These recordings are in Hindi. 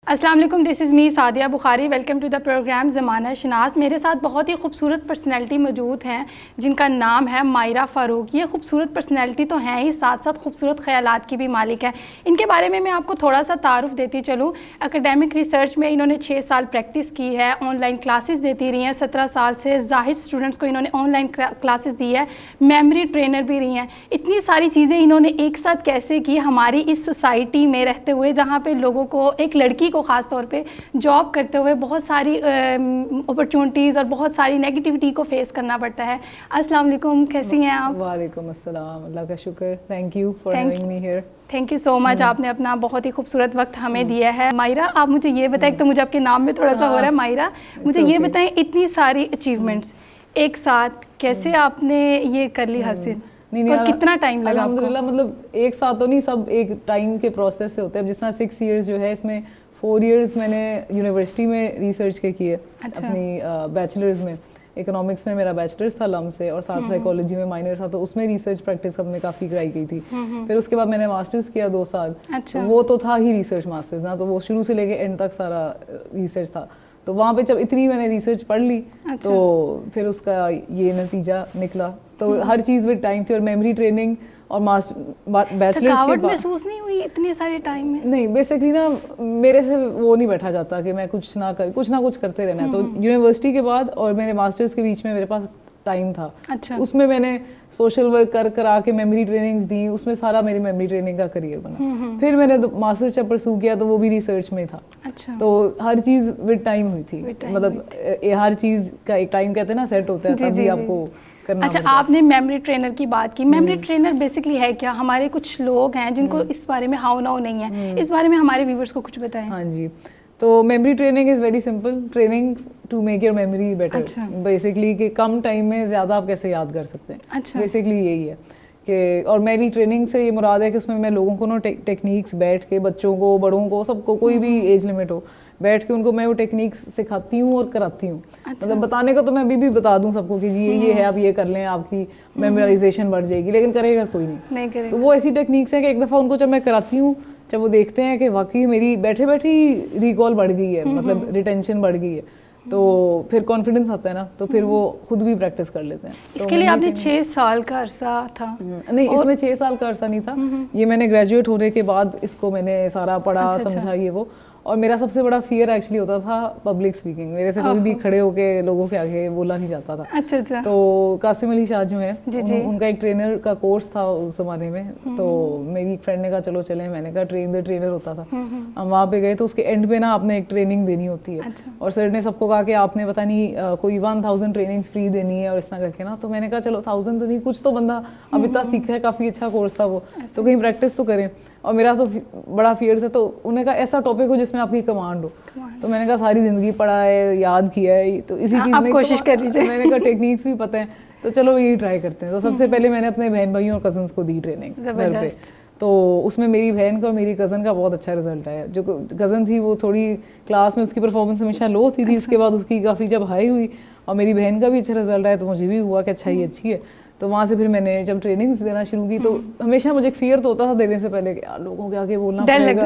अस्सलाम वालेकुम, this is me Sadia Bukhari. Welcome to the program Zamana Shanas. मेरे साथ बहुत ही खूबसूरत पर्सनैलिटी मौजूद हैं जिनका नाम है मायरा फ़ारूक। ये खूबसूरत पर्सनैलिटी तो हैं ही, साथ साथ खूबसूरत ख़यालात की भी मालिक है। इनके बारे में मैं आपको थोड़ा सा तारुफ देती चलूँ। एकेडमिक रिसर्च में इन्होंने 6 साल प्रैक्टिस की है, ऑनलाइन क्लासेस देती रही हैं 17 साल से। जाहिद स्टूडेंट्स को इन्होंने ऑनलाइन क्लासेस दी है, मेमोरी ट्रेनर भी रही हैं। इतनी सारी चीज़ें इन्होंने एक साथ कैसे की हमारी इस सोसाइटी में रहते हुए, जहाँ पर लोगों को, एक लड़की को ख़ास तौर पे जॉब करते हुए बहुत सारी अपॉर्चुनिटीज़ और बहुत सारी नेगेटिविटी को फेस करना पड़ता है। अस्सलाम वालेकुम, कैसी हैं आप? वालेकुम अस्सलाम, अल्लाह का शुक्र। Thank you for having me here. Thank you so much, आपने अपना बहुत ही खूबसूरत वक्त हमें दिया है। मायरा, आप मुझे ये बताएं, तो मुझे आपके नाम में थोड़ा सा हो रहा है मायरा, मुझे ये बताएं इतनी सारी अचीवमेंट्स एक साथ कैसे आपने ये कर ली हासिल? नहीं, और कितना टाइम लगा? अल्हम्दुलिल्लाह, मतलब एक साथ तो नहीं, सब एक टाइम के प्रोसेस से होते हैं। जिस तरह 6 इयर्स जो है, इसमें 4 इयर्स मैंने यूनिवर्सिटी में रिसर्च के किए। अच्छा। अपनी बैचलर्स में इकोनॉमिक्स में मेरा बैचलर्स था लम से, और साथ साइकोलॉजी में माइनर था, तो उसमें रिसर्च प्रैक्टिस हमने काफ़ी कराई गई थी। फिर उसके बाद मैंने मास्टर्स किया 2 साल। अच्छा। वो तो था ही रिसर्च मास्टर्स ना, तो वो शुरू से लेके एंड तक सारा रिसर्च था। तो वहाँ पे जब इतनी मैंने रिसर्च पढ़ ली, तो फिर उसका ये नतीजा निकला। तो हर चीज़ विद टाइम थी, और मेमोरी ट्रेनिंग और बैचलर्स के बाद महसूस नहीं हुई इतने सारे टाइम में? नहीं, बेसिकली ना मेरे से वो नहीं बैठा जाता कि मैं कुछ ना कुछ करते रहना है। तो यूनिवर्सिटी के बाद और मेरे मास्टर्स के बीच में मेरे पास टाइम था। अच्छा। उसमें मैंने सोशल वर्क करा के मेमोरी ट्रेनिंग्स दी, उसमें सारा मेरी मेमोरी ट्रेनिंग का करियर बना। फिर मैंने मास्टर्स जब परसू किया तो वो भी रिसर्च में था। अच्छा। तो हर चीज़ विद टाइम हुई थी, मतलब हर चीज़ का एक टाइम कहते हैं ना सेट होता है, तभी आपको करना। अच्छा, आपने मेमोरी ट्रेनर की बात की। मेमोरी ट्रेनर बेसिकली है क्या? हमारे कुछ लोग हैं जिनको इस बारे में हाउ नाउ नहीं है, इस बारे में हमारे व्यूवर्स को कुछ बताएं। हाँ जी, तो memory training is very simple, training to make your memory better. Basically कि कम टाइम में ज़्यादा आप कैसे याद कर सकते हैं। अच्छा। बेसिकली यही है कि, और मेरी ट्रेनिंग से ये मुराद है कि उसमें मैं लोगों को ना टेक्निक्स बैठ के, बच्चों को, बड़ों को, सबको, कोई भी एज लिमिट हो, बैठ के उनको मैं वो टेक्निक्स सिखाती हूँ और कराती हूँ। अच्छा। मतलब बताने का तो मैं अभी भी बता दूँ सबको कि जी ये है, आप ये कर लें, आपकी मेमोराइजेशन बढ़ जाएगी, लेकिन करेगा कोई नहीं करेगा। तो वो ऐसी टेक्निक्स हैं कि एक दफ़ा उनको जब मैं कराती हूँ, जब वो देखते हैं कि वाकई मेरी बैठे बैठे ही रिकॉल बढ़ गई है, मतलब रिटेंशन बढ़ गई है, तो फिर कॉन्फिडेंस आता है ना, तो फिर वो खुद भी प्रैक्टिस कर लेते हैं। इसके लिए आपने 6 साल का अरसा था? नहीं, इसमें 6 साल का अरसा नहीं था। ये मैंने ग्रेजुएट होने के बाद इसको मैंने सारा पढ़ा, समझा ये वो। और मेरा सबसे बड़ा फियर एक्चुअली होता था पब्लिक स्पीकिंग। मेरे से कभी भी खड़े होके लोगों के आगे बोला नहीं जाता था। अच्छा अच्छा। तो कासिम अली शाह जो है, उनका एक ट्रेनर का कोर्स था उस जमाने में, तो मेरी एक फ्रेंड ने कहा चलो चलें। मैंने कहा ट्रेन द ट्रेनर होता था। हम वहाँ पे गए तो उसके एंड पे ना आपने एक ट्रेनिंग देनी होती है। अच्छा। और सर ने सबको कहा कि आपने पता नहीं कोई 1000 ट्रेनिंग्स फ्री देनी है और इस तरह करके ना। तो मैंने कहा चलो 1000 तो नहीं, कुछ तो बंदा अब इतना सीखा है, काफ़ी अच्छा कोर्स था वो, तो कहीं प्रैक्टिस तो करें। और मेरा तो बड़ा फियर था, तो उन्होंने कहा ऐसा टॉपिक हो जिसमें आपकी कमांड हो। तो मैंने कहा सारी जिंदगी पढ़ा है, याद किया है, तो इसी चीज़ में कोशिश कर लीजिए। मैंने कहा टेक्निक्स भी पता है, तो चलो यही ट्राई करते हैं। तो सबसे पहले मैंने अपने बहन भाइयों और कजन्स को दी ट्रेनिंग घर पे। तो उसमें मेरी बहन का और मेरी कज़न का बहुत अच्छा रिजल्ट आया। जो कज़न थी वो थोड़ी क्लास में उसकी परफॉर्मेंस हमेशा लो थी। उसके बाद उसकी काफ़ी जब हाई हुई और मेरी बहन का भी अच्छा रिजल्ट आया, तो मुझे भी हुआ कि अच्छा ये अच्छी है। तो वहाँ से फिर मैंने जब ट्रेनिंग्स देना शुरू की, तो हमेशा मुझे एक फियर तो होता था देने से पहले कि यार लोगों के आगे बोलना पड़ेगा।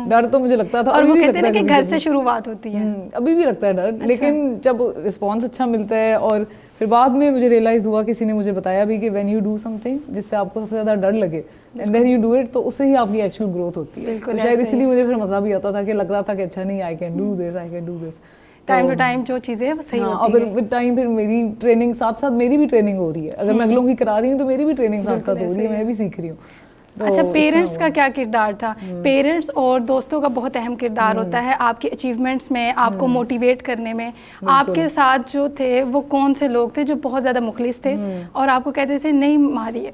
डर तो मुझे लगता था, और वो कहते हैं कि घर से शुरुआत होती है। अभी भी लगता है डर। अच्छा। लेकिन जब रिस्पॉन्स अच्छा मिलता है, और फिर बाद में मुझे रियलाइज़ हुआ, किसी ने मुझे बताया भी कि व्हेन यू डू समथिंग जिससे आपको सबसे ज़्यादा डर लगे and then you do it, तो उससे ही आपकी एक्चुअल ग्रोथ होती है। तो शायद इसलिए मुझे फिर मज़ा भी आता था कि लग रहा था कि अच्छा नहीं, I can do this, I can do this. Time to time जो चीज़ें हैं वो सही होती है। और फिर विद टाइम फिर मेरी ट्रेनिंग साथ साथ मेरी भी ट्रेनिंग हो रही है। अगर मैं अगलों की करा रही हूँ तो मेरी भी ट्रेनिंग साथ साथ हो रही है, मैं भी सीख रही हूँ। तो अच्छा, पेरेंट्स का क्या किरदार था? पेरेंट्स और दोस्तों का बहुत अहम किरदार होता है आपके अचीवमेंट्स में, आपको मोटिवेट करने में। आपके साथ जो थे वो कौन से लोग थे जो बहुत ज़्यादा मुखलिस थे और आपको कहते थे नहीं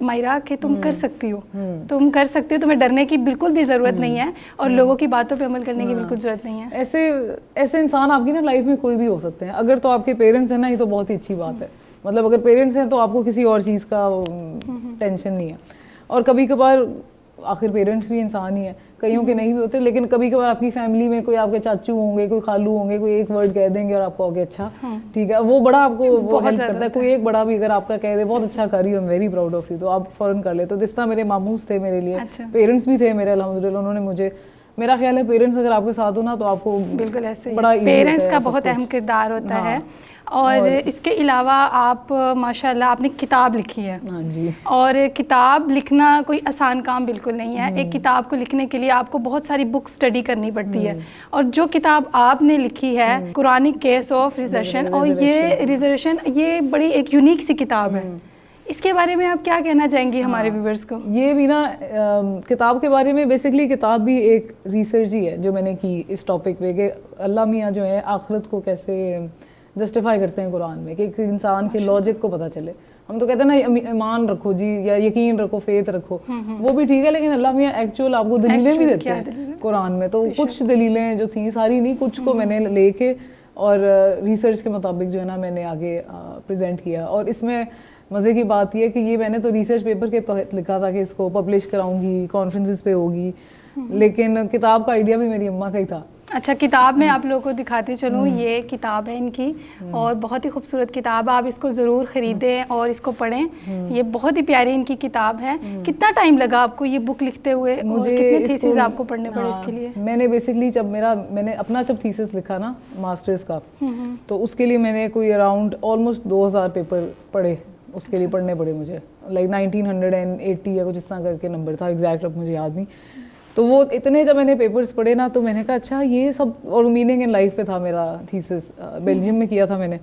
मायरा कि तुम कर सकती हो, तुम कर सकती हो, तुम्हें डरने की बिल्कुल भी ज़रूरत नहीं है और लोगों की बातों पर अमल करने की बिल्कुल ज़रूरत नहीं है? ऐसे इंसान आपकी ना लाइफ में कोई भी हो सकते हैं। अगर तो आपके पेरेंट्स हैं ना, ये तो बहुत ही अच्छी बात है। मतलब अगर पेरेंट्स हैं तो आपको किसी और चीज़ का टेंशन नहीं है। और कभी कभार आखिर पेरेंट्स भी इंसान ही है, कईयों के नहीं भी होते, लेकिन कभी कभार आपकी फैमिली में कोई आपके चाचू होंगे, कोई खालू होंगे, कोई एक वर्ड कह देंगे और आपको आगे अच्छा ठीक है, वो बड़ा आपको वो हेल्प करता है। कोई एक बड़ा भी अगर आपका कह दे बहुत अच्छा कर रही हो, I am very proud of you, तो आप फौरन कर ले। तो जिस तरह मेरे मामूस थे मेरे लिए, पेरेंट्स भी थे मेरे अल्हम्दुलिल्लाह, उन्होंने मुझे मेरा ख्याल है पेरेंट्स अगर आपके साथ हो ना तो आपको बिल्कुल ऐसे बड़ा पेरेंट्स का बहुत अहम किरदार होता है। और इसके अलावा आप माशाल्लाह आपने किताब लिखी है। हाँ जी। और किताब लिखना कोई आसान काम बिल्कुल नहीं है। एक किताब को लिखने के लिए आपको बहुत सारी बुक स्टडी करनी पड़ती है। और जो किताब आपने लिखी है कुरानिक केस ऑफ रिजर्वेशन, और ये रिजर्वेशन ये बड़ी एक यूनिक सी किताब है। इसके बारे में आप क्या कहना चाहेंगी हमारे व्यूवर्स को? ये भी ना किताब के बारे में बेसिकली किताब भी एक रिसर्च ही है जो मैंने की इस टॉपिक पे कि अल्लाह मियाँ जो है आखिरत को कैसे जस्टिफाई करते हैं कुरान में, कि एक इंसान के लॉजिक को पता चले। हम तो कहते हैं ना ईमान रखो जी, या यकीन रखो, फेथ रखो, वो भी ठीक है, लेकिन अल्लाह मियाँ एक्चुअल आपको दलीलें भी देते हैं कुरान में। तो कुछ दलीलें जो थी, सारी नहीं, कुछ को मैंने लेके और रिसर्च के मुताबिक जो है ना मैंने आगे प्रेजेंट किया। और इसमें मज़े की बात यह है कि ये मैंने तो रिसर्च पेपर के तहत लिखा था कि इसको पब्लिश कराऊंगी, कॉन्फ्रेंसेस पे होगी, लेकिन किताब का आइडिया भी मेरी अम्मा का ही था। अच्छा, किताब में आप लोगों को दिखाती चलूँ, ये किताब है इनकी और बहुत ही खूबसूरत किताब, आप इसको ज़रूर ख़रीदें और इसको पढ़ें। ये बहुत ही प्यारी इनकी किताब है। कितना टाइम लगा आपको ये बुक लिखते हुए? मुझे कितने थीसिस आपको पढ़ने पड़े इसके लिए? मैंने बेसिकली मैंने अपना थीसिस लिखा ना मास्टर्स का, तो उसके लिए मैंने कोई अराउंड ऑलमोस्ट 2000 पेपर पढ़े, उसके लिए पढ़ने पड़े मुझे, लाइक 1980 या कुछ इस तरह करके नंबर था, एग्जैक्ट अब मुझे याद नहीं। तो वो इतने जब मैंने पेपर्स पढ़े ना तो मैंने कहा अच्छा ये सब, और मीनिंग इन लाइफ पे था मेरा थीसिस, बेल्जियम में किया था मैंने।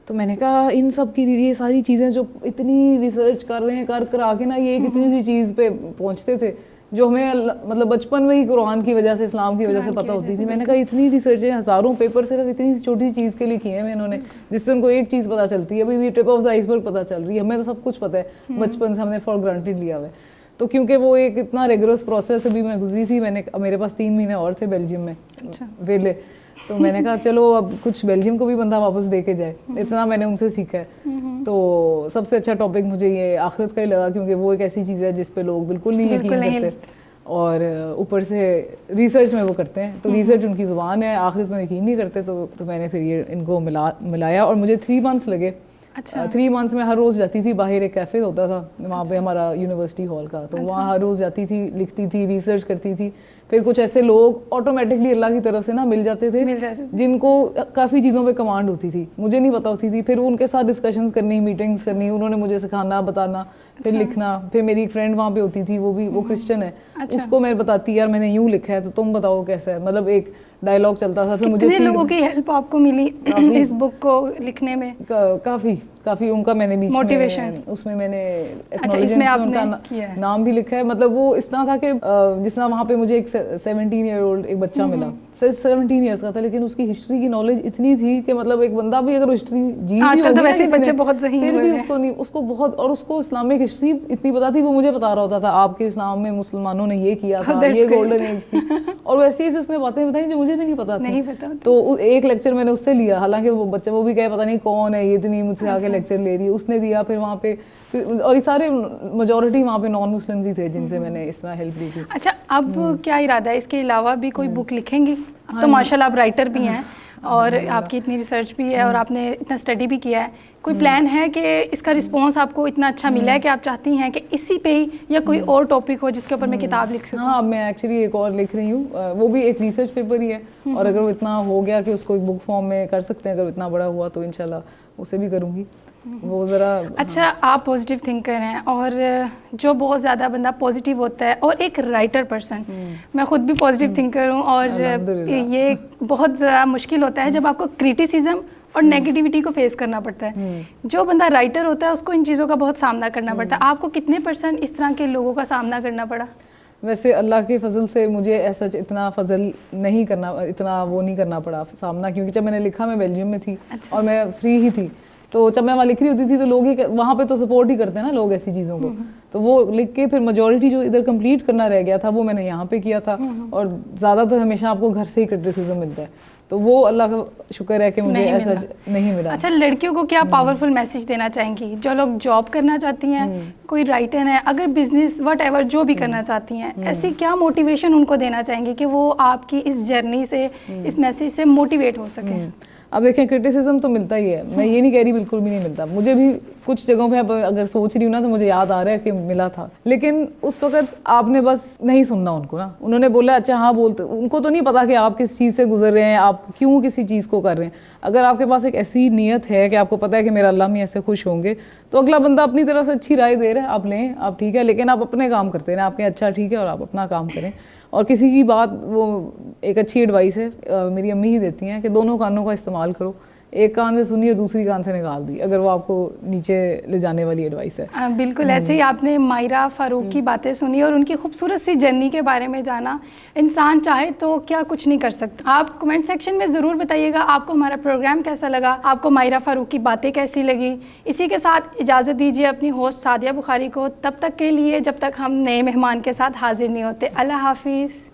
तो मैंने कहा इन सब की ये सारी चीज़ें जो इतनी रिसर्च कर रहे हैं, कर आके ना ये एक इतनी सी चीज़ पे पहुँचते थे जो हमें मतलब बचपन में ही कुरान की वजह से, इस्लाम की वजह से पता होती थी। मैंने कहा इतनी रिसर्चें, हज़ारों पेपर सिर्फ इतनी सी छोटी चीज़ के लिए किए हैं इन्होंने, जिससे उनको एक चीज़ पता चलती है, अभी भी टिप ऑफ द आइसबर्ग पता चल रही है। हमें तो सब कुछ पता है, बचपन से हमने फॉर ग्रांटेड लिया हुआ है। तो क्योंकि वो एक इतना रेगुलस प्रोसेस अभी मैं गुजरी थी, मेरे पास 3 महीने और थे बेल्जियम में वेले, तो मैंने कहा चलो अब कुछ बेल्जियम को भी बंदा वापस दे के जाए, इतना मैंने उनसे सीखा है। तो सबसे अच्छा टॉपिक मुझे ये आखिरत का ही लगा, क्योंकि वो एक ऐसी चीज़ है जिस पे लोग बिल्कुल नहीं यकीन करते, और ऊपर से रिसर्च में वो करते हैं, तो रिसर्च उनकी ज़ुबान है, आखिरत में यकीन नहीं करते। तो मैंने फिर ये इनको मिलाया और मुझे 3 मंथ्स लगे। अच्छा। 3 मंथ्स में हर रोज़ जाती थी बाहर, एक कैफ़े होता था वहाँ पे हमारा यूनिवर्सिटी हॉल का, तो वहाँ हर रोज़ जाती थी, लिखती थी, रिसर्च करती थी। फिर कुछ ऐसे लोग ऑटोमेटिकली अल्लाह की तरफ से ना मिल जाते थे जिनको काफ़ी चीज़ों पे कमांड होती थी, मुझे नहीं पता होती थी। फिर उनके साथ डिस्कशंस करनी, मीटिंग्स करनी, उन्होंने मुझे सिखाना, बताना, फिर लिखना। फिर मेरी एक फ्रेंड वहाँ पे होती थी, वो क्रिश्चियन है। अच्छा। उसको मैं बताती यार मैंने यूँ लिखा है तो तुम बताओ कैसा है, मतलब एक डायलॉग चलता था। फिर मुझे लोगों की हेल्प आपको मिली इस बुक को लिखने में? काफ़ी उनका मैंने बीच मोटिवेशन उसमें मैंने उनका नाम भी लिखा है। मतलब वो इस तरह था कि जिस तरह वहाँ पे मुझे एक 17 ईयर ओल्ड एक बच्चा मिला, 17 ईयर्स का था, लेकिन उसकी हिस्ट्री की नॉलेज इतनी थी कि मतलब एक बंदा भी अगर हिस्ट्री जी आजकल तो वैसे बच्चे बहुत ज़हीन फिर भी उसको नहीं, उसको बहुत, और उसको इस्लामिक हिस्ट्री इतनी पता थी, वो मुझे बता रहा होता था आपके इस्लाम में मुसलमानों ने ये किया था, ये गोल्डन एज थी, और वैसे ही उसने बातें बताई जो मुझे भी नहीं पता। तो एक लेक्चर मैंने उससे लिया, हालांकि वो बच्चा वो भी कहे पता नहीं कौन है ये, इतनी मुझसे आके लेक्चर ले रही है, उसने दिया। फिर वहाँ पे और ये सारे मेजॉरिटी वहाँ पे नॉन मुस्लिम्स ही थे जिनसे मैंने इस तरह हेल्प ली थी। अच्छा, अब क्या इरादा है, इसके अलावा भी कोई बुक लिखेंगी? तो माशाल्लाह आप राइटर भी हैं और आपकी इतनी रिसर्च भी है और आपने इतना स्टडी भी किया है। कोई प्लान है कि इसका रिस्पांस आपको इतना अच्छा मिला है कि आप चाहती हैं कि इसी पे ही या कोई और टॉपिक हो जिसके ऊपर मैं किताब लिख सकूं? हाँ, मैं एक्चुअली एक और लिख रही हूँ, वो भी एक रिसर्च पेपर ही है, और अगर वो इतना हो गया कि उसको एक बुक फॉर्म में कर सकते हैं, अगर इतना बड़ा हुआ तो इंशाल्लाह उसे भी करूँगी। वो ज़रा अच्छा, आप पॉजिटिव थिंकर हैं और जो बहुत ज़्यादा बंदा पॉजिटिव होता है और एक राइटर पर्सन, मैं खुद भी पॉजिटिव थिंकर हूँ, और ये बहुत ज़्यादा मुश्किल होता है जब आपको क्रिटिसिज्म और नेगेटिविटी को फेस करना पड़ता है। जो बंदा राइटर होता है उसको इन चीज़ों का बहुत सामना करना पड़ता है। आपको कितने % इस तरह के लोगों का सामना करना पड़ा? वैसे अल्लाह के फजल से मुझे ऐसा इतना फजल नहीं करना, इतना वो नहीं करना पड़ा सामना, क्योंकि जब मैंने लिखा मैं बेल्जियम में थी। अच्छा। और मैं फ्री ही थी, तो जब मैं वहाँ लिख रही होती थी तो लोग ही वहाँ पे तो सपोर्ट ही करते हैं ना लोग ऐसी चीज़ों को, तो वो लिख के फिर मेजॉरिटी जो इधर कंप्लीट करना रह गया था वो मैंने यहाँ पे किया था। और ज़्यादातर हमेशा आपको घर से ही क्रिटिसिज्म मिलता है, तो वो अल्लाह का शुक्र है कि मुझे ऐसा नहीं मिला। अच्छा, लड़कियों को क्या पावरफुल मैसेज देना चाहेंगी जो लोग जॉब करना चाहती हैं, कोई राइटर है, अगर बिजनेस व्हाटएवर जो भी करना चाहती हैं, ऐसी क्या मोटिवेशन उनको देना चाहेंगी कि वो आपकी इस जर्नी से, इस मैसेज से मोटिवेट हो सके? अब देखें, क्रिटिसिज्म तो मिलता ही है, मैं ये नहीं कह रही बिल्कुल भी नहीं मिलता, मुझे भी कुछ जगहों पे अब अगर सोच रही हूँ ना तो मुझे याद आ रहा है कि मिला था, लेकिन उस वक्त आपने बस नहीं सुनना उनको ना। उन्होंने बोला अच्छा हाँ बोलते, उनको तो नहीं पता कि आप किस चीज़ से गुजर रहे हैं, आप क्यों किसी चीज़ को कर रहे हैं। अगर आपके पास एक ऐसी नीयत है कि आपको पता है कि मेरा अल्लाह मियां से खुश होंगे, तो अगला बंदा अपनी तरफ से अच्छी राय दे रहा है, आप लें, आप ठीक है, लेकिन आप अपने काम करते हैं, आपके अच्छा ठीक है और आप अपना काम करें। और किसी की बात, वो एक अच्छी एडवाइस है मेरी अम्मी ही देती हैं कि दोनों कानों का इस्तेमाल करो, एक कान से सुनी और दूसरी कान से निकाल दी, अगर वो आपको नीचे ले जाने वाली एडवाइस है। बिल्कुल ऐसे ही आपने मायरा फ़ारूक की बातें सुनी और उनकी खूबसूरत सी जर्नी के बारे में जाना। इंसान चाहे तो क्या कुछ नहीं कर सकता। आप कमेंट सेक्शन में ज़रूर बताइएगा आपको हमारा प्रोग्राम कैसा लगा, आपको मायरा फ़ारूक की बातें कैसी लगी। इसी के साथ इजाज़त दीजिए अपनी होस्ट सादिया बुखारी को, तब तक के लिए जब तक हम नए मेहमान के साथ हाजिर नहीं होते। अल्लाह हाफिज़।